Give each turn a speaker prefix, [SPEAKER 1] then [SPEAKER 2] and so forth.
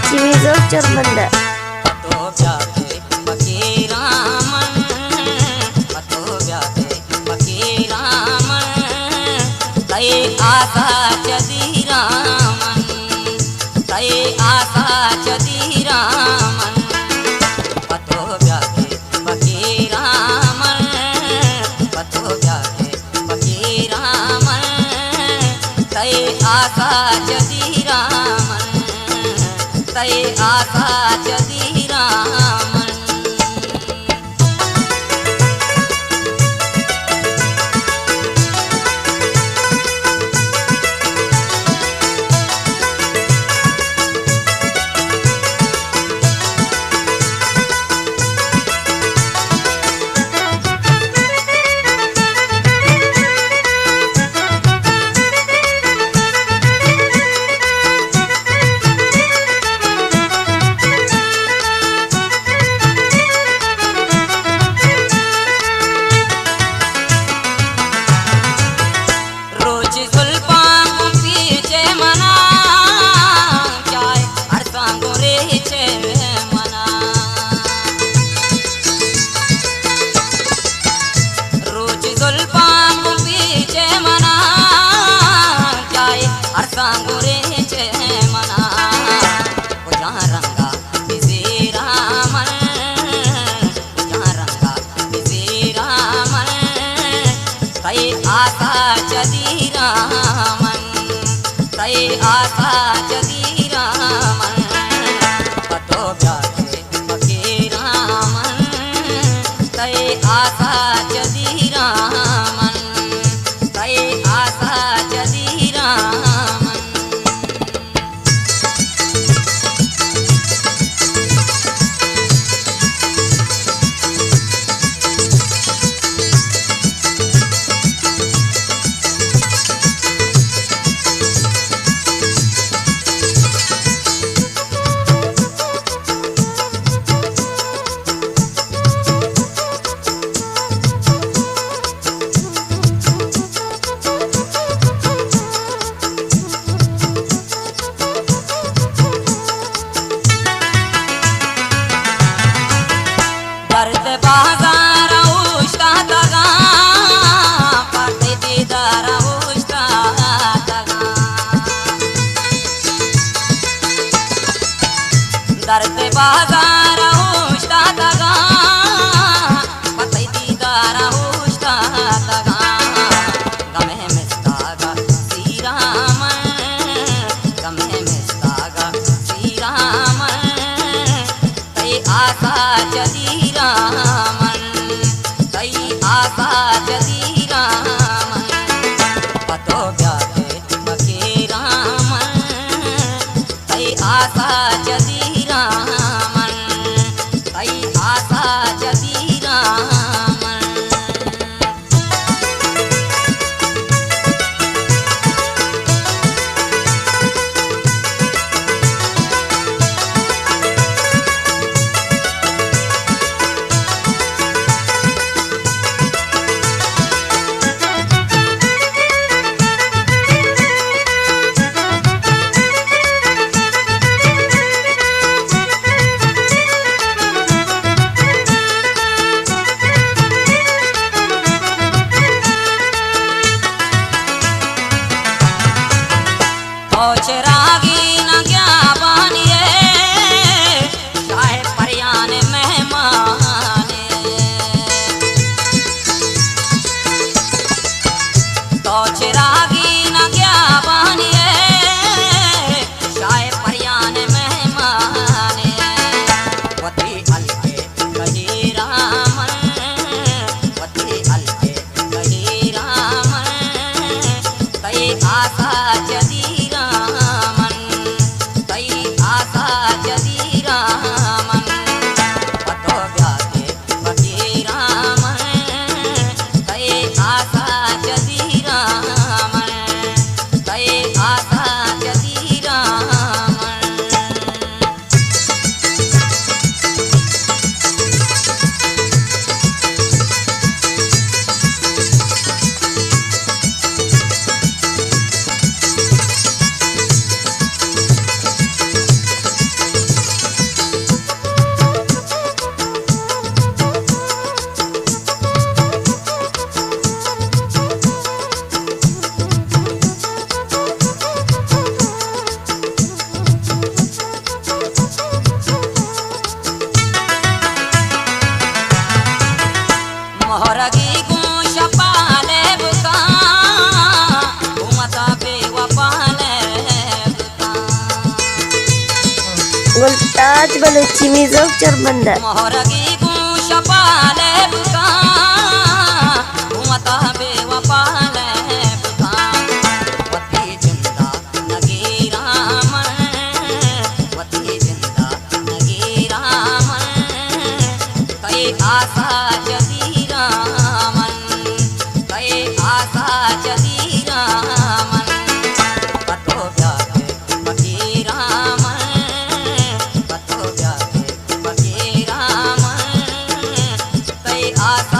[SPEAKER 1] चीज़ चरमंदा
[SPEAKER 2] आशा चदी रामन तय आशा चदी रामन पतो व्याखे बके रामन पतो व्याखे बके रामन तय आशा चदी रामन तय आशा चदी रामन आशा चदी रामन तय आशा चदी रामन पतो व्याखे बके रामन तय आशा चदी रामन तय आशा चदी रामन दर्द बाजार उष्टा तगा पाते दीदार उष्टा तगा दर्द बाजार उष्टा तगा पाते दीदार उष्टा तगा गमे मिस्तागा श्री रामन गमे मिस्तागा श्री रामन तय आशा चदी रामन तय आशा चदी रामन पतो व्याखे बके रामन तय आशा चदी रामन तय आशा चदी रामन रागी न क्या बानिए चाहे परियान मेहमाने तो चिरागी न क्या बानिए चाहे परियान मेहमाने वती अलके कही रामन वती अलके कही रामन तय आशा चदी रामन
[SPEAKER 1] गुलताज बलूची मिजोक चरबंदा
[SPEAKER 2] मोहरगी गूश पाले बुका घूमता बेवफाले बुका वती जिंदा नगीरा मन वती जिंदा नगीरा मन कई आशा जदीरा मन कई आशा जदीरा मन कतो प्यारे फकीरा मन कतो प्यारे फकीरा मन कई आशा